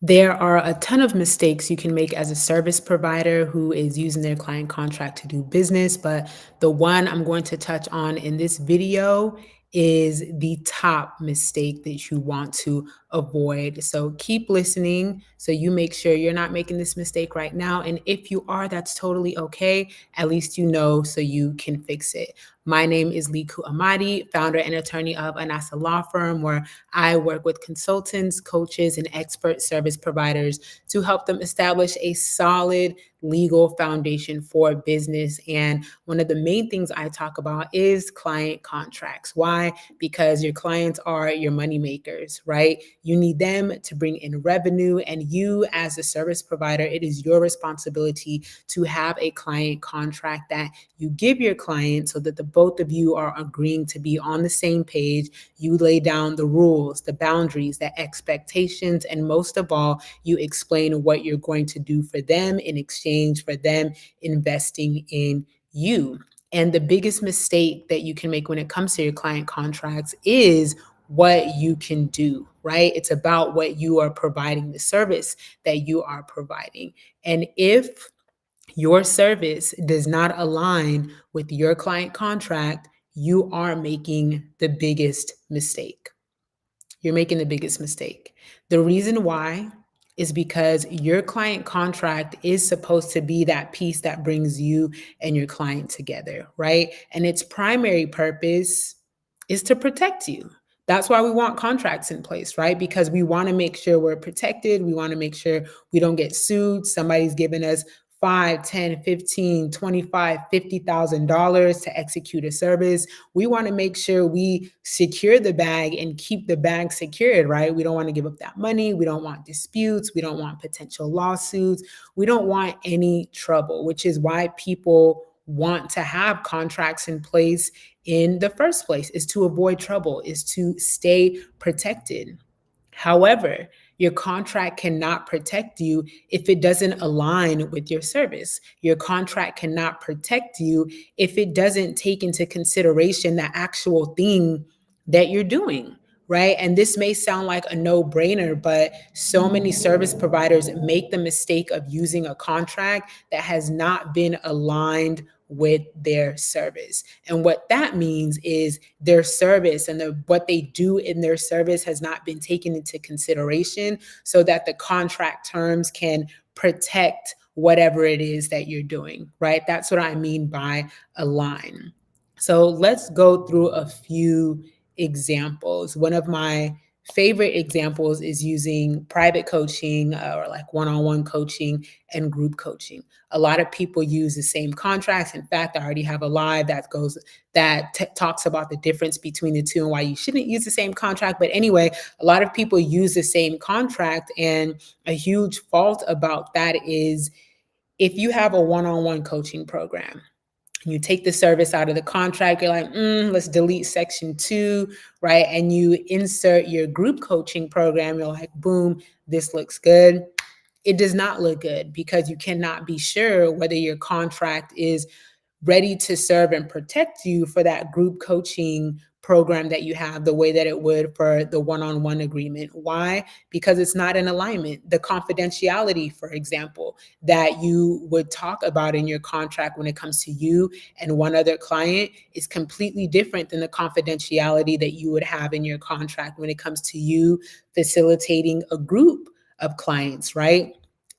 There are a ton of mistakes you can make as a service provider who is using their client contract to do business, but the one I'm going to touch on in this video is the top mistake that you want to avoid. So keep listening so you make sure you're not making this mistake right now. And if you are, that's totally okay. At least you know so you can fix it. My name is Liku Amadi, founder and attorney of Anasa Law Firm, where I work with consultants, coaches, and expert service providers to help them establish a solid legal foundation for business. And one of the main things I talk about is client contracts. Why? Because your clients are your money makers, right? You need them to bring in revenue, and you, as a service provider, it is your responsibility to have a client contract that you give your client so that the both of you are agreeing to be on the same page. You lay down the rules, the boundaries, the expectations, and most of all, you explain what you're going to do for them in exchange for them investing in you. And the biggest mistake that you can make when it comes to your client contracts is what you can do, right? It's about what you are providing, the service that you are providing. And if your service does not align with your client contract, you are making the biggest mistake. You're making the biggest mistake. The reason why is because your client contract is supposed to be that piece that brings you and your client together, right? And its primary purpose is to protect you. That's why we want contracts in place, right? Because we want to make sure we're protected. We want to make sure we don't get sued. Somebody's giving us 5, 10, 15, 25, $50,000 to execute a service. We want to make sure we secure the bag and keep the bag secured, right? We don't want to give up that money. We don't want disputes. We don't want potential lawsuits. We don't want any trouble, which is why people want to have contracts in place in the first place, is to avoid trouble, is to stay protected. However, your contract cannot protect you if it doesn't align with your service. Your contract cannot protect you if it doesn't take into consideration the actual thing that you're doing, right? And this may sound like a no brainer, but so many service providers make the mistake of using a contract that has not been aligned with their service. And what that means is their service and what they do in their service has not been taken into consideration so that the contract terms can protect whatever it is that you're doing, right? That's what I mean by align. So let's go through a few examples. One of my favorite examples is using private coaching or like one-on-one coaching and group coaching. A lot of people use the same contracts. In fact, I already have a live that talks about the difference between the two and why you shouldn't use the same contract. But anyway, a lot of people use the same contract, and a huge fault about that is if you have a one-on-one coaching program, you take the service out of the contract, you're like, let's delete section 2, right? And you insert your group coaching program, you're like, boom, this looks good. It does not look good because you cannot be sure whether your contract is ready to serve and protect you for that group coaching program that you have the way that it would for the one-on-one agreement. Why? Because it's not in alignment. The confidentiality, for example, that you would talk about in your contract when it comes to you and one other client is completely different than the confidentiality that you would have in your contract when it comes to you facilitating a group of clients, right?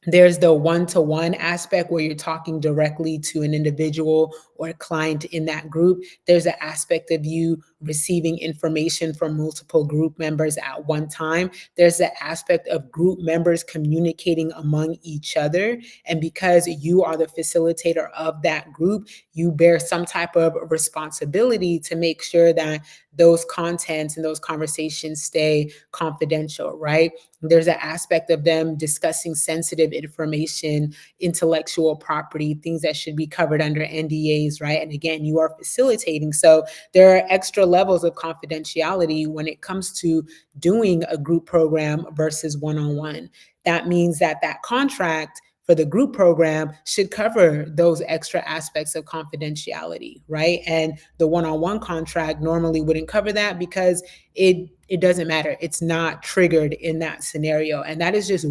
There's the one-to-one aspect where you're talking directly to an individual or a client in that group. There's an aspect of you receiving information from multiple group members at one time. There's the aspect of group members communicating among each other. And because you are the facilitator of that group, you bear some type of responsibility to make sure that those contents and those conversations stay confidential, right? There's an aspect of them discussing sensitive information, intellectual property, things that should be covered under NDAs, right? And again, you are facilitating. So there are extra levels of confidentiality when it comes to doing a group program versus one-on-one. That means that that contract for the group program should cover those extra aspects of confidentiality, right? And the one-on-one contract normally wouldn't cover that because it it doesn't matter. It's not triggered in that scenario. And that's just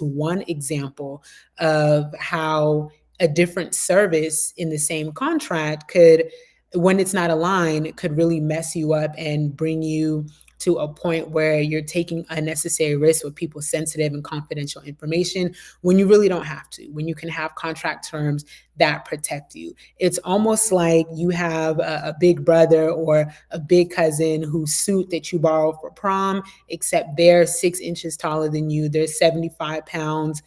one example of how a different service in the same contract could, when it's not aligned, could really mess you up and bring you to a point where you're taking unnecessary risks with people's sensitive and confidential information when you really don't have to, when you can have contract terms that protect you. It's almost like you have a big brother or a big cousin whose suit that you borrow for prom, except they're 6 inches taller than you, they're 75 pounds.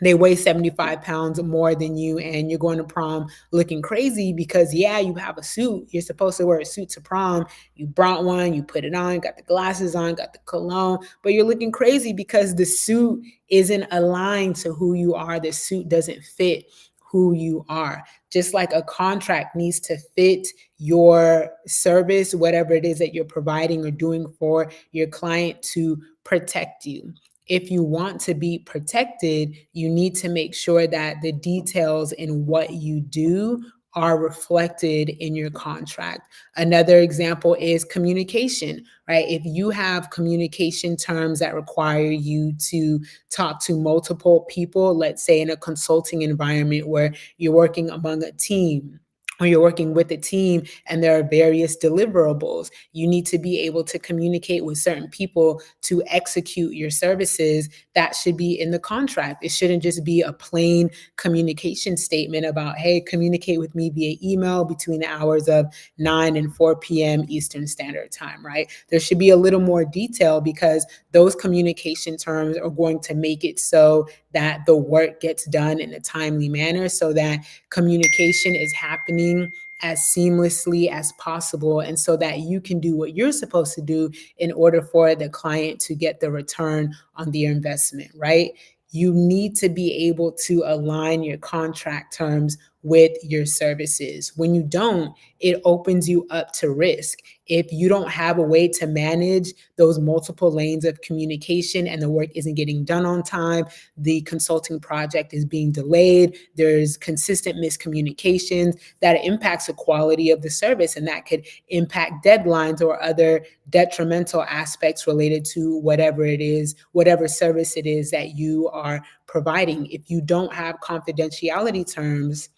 They weigh 75 pounds more than you, and you're going to prom looking crazy because, yeah, you have a suit. You're supposed to wear a suit to prom. You brought one, you put it on, got the glasses on, got the cologne, but you're looking crazy because the suit isn't aligned to who you are. The suit doesn't fit who you are. Just like a contract needs to fit your service, whatever it is that you're providing or doing for your client, to protect you. If you want to be protected, you need to make sure that the details in what you do are reflected in your contract. Another example is communication, right? If you have communication terms that require you to talk to multiple people, let's say in a consulting environment where you're working among a team, or you're working with a team and there are various deliverables, you need to be able to communicate with certain people to execute your services. That should be in the contract. It shouldn't just be a plain communication statement about, hey, communicate with me via email between the hours of 9 and 4 p.m. Eastern Standard Time, right? There should be a little more detail because those communication terms are going to make it so that the work gets done in a timely manner, so that communication is happening as seamlessly as possible, and so that you can do what you're supposed to do in order for the client to get the return on their investment, right? You need to be able to align your contract terms with your services. When you don't, it opens you up to risk. If you don't have a way to manage those multiple lanes of communication and the work isn't getting done on time, the consulting project is being delayed, there's consistent miscommunications, that impacts the quality of the service, and that could impact deadlines or other detrimental aspects related to whatever it is, whatever service it is that you are providing. If you don't have confidentiality terms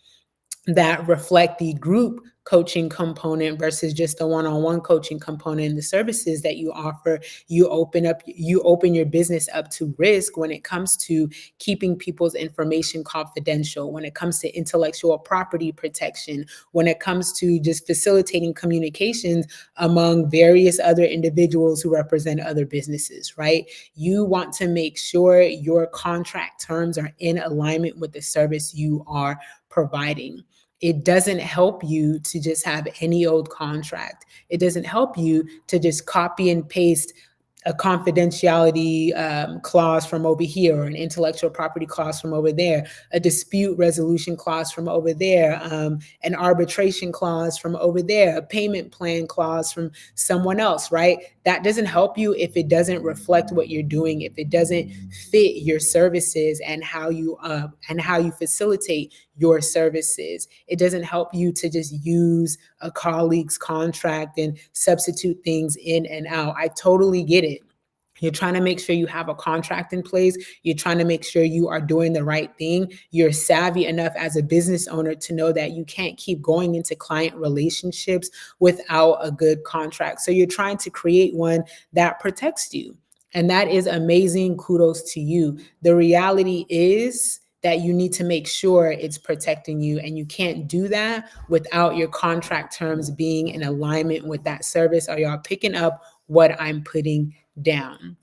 that reflect the group coaching component versus just the one-on-one coaching component and the services that you offer, you open your business up to risk when it comes to keeping people's information confidential, when it comes to intellectual property protection, when it comes to just facilitating communications among various other individuals who represent other businesses, right? You want to make sure your contract terms are in alignment with the service you are providing. It doesn't help you to just have any old contract. It doesn't help you to just copy and paste a confidentiality clause from over here, or an intellectual property clause from over there, a dispute resolution clause from over there, an arbitration clause from over there, a payment plan clause from someone else, right? That doesn't help you if it doesn't reflect what you're doing, if it doesn't fit your services and how you facilitate your services. It doesn't help you to just use a colleague's contract and substitute things in and out. I totally get it. You're trying to make sure you have a contract in place. You're trying to make sure you are doing the right thing. You're savvy enough as a business owner to know that you can't keep going into client relationships without a good contract. So you're trying to create one that protects you. And that is amazing. Kudos to you. The reality is that you need to make sure it's protecting you, and you can't do that without your contract terms being in alignment with that service. Are y'all picking up what I'm putting down?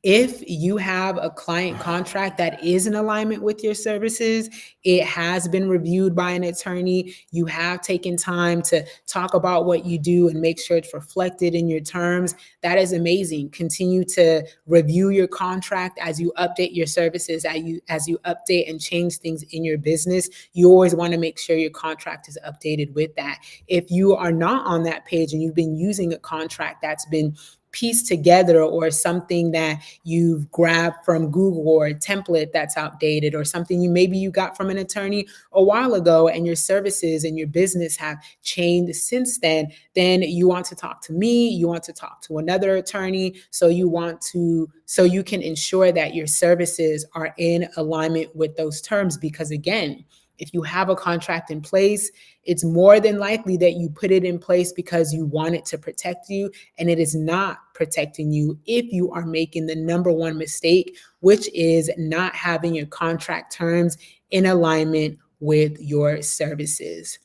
If you have a client contract that is in alignment with your services, it has been reviewed by an attorney, you have taken time to talk about what you do and make sure it's reflected in your terms, that is amazing. Continue to review your contract as you update your services, as you update and change things in your business. You always want to make sure your contract is updated with that. If you are not on that page and you've been using a contract that's been pieced together, or something that you've grabbed from Google, or a template that's outdated, or something maybe you got from an attorney a while ago, and your services and your business have changed since then you want to talk to me, you want to talk to another attorney, so you can ensure that your services are in alignment with those terms. Because again, if you have a contract in place, it's more than likely that you put it in place because you want it to protect you, and it is not protecting you if you are making the number one mistake, which is not having your contract terms in alignment with your services.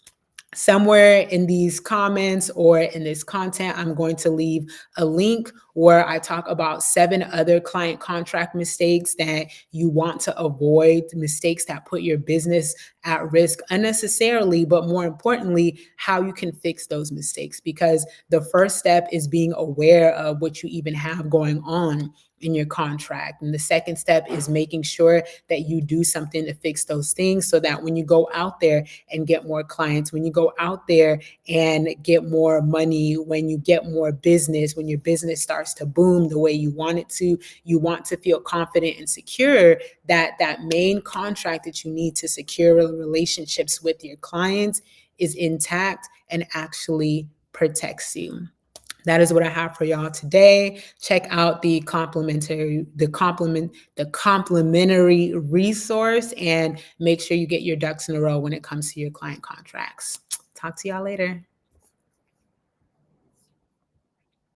Somewhere in these comments or in this content, I'm going to leave a link where I talk about 7 other client contract mistakes that you want to avoid, mistakes that put your business at risk unnecessarily, but more importantly, how you can fix those mistakes. Because the first step is being aware of what you even have going on in your contract. And the second step is making sure that you do something to fix those things, so that when you go out there and get more clients, when you go out there and get more money, when you get more business, when your business starts to boom the way you want it to, you want to feel confident and secure that that main contract that you need to secure relationships with your clients is intact and actually protects you. That is what I have for y'all today. Check out the complimentary resource, and make sure you get your ducks in a row when it comes to your client contracts. Talk to y'all later.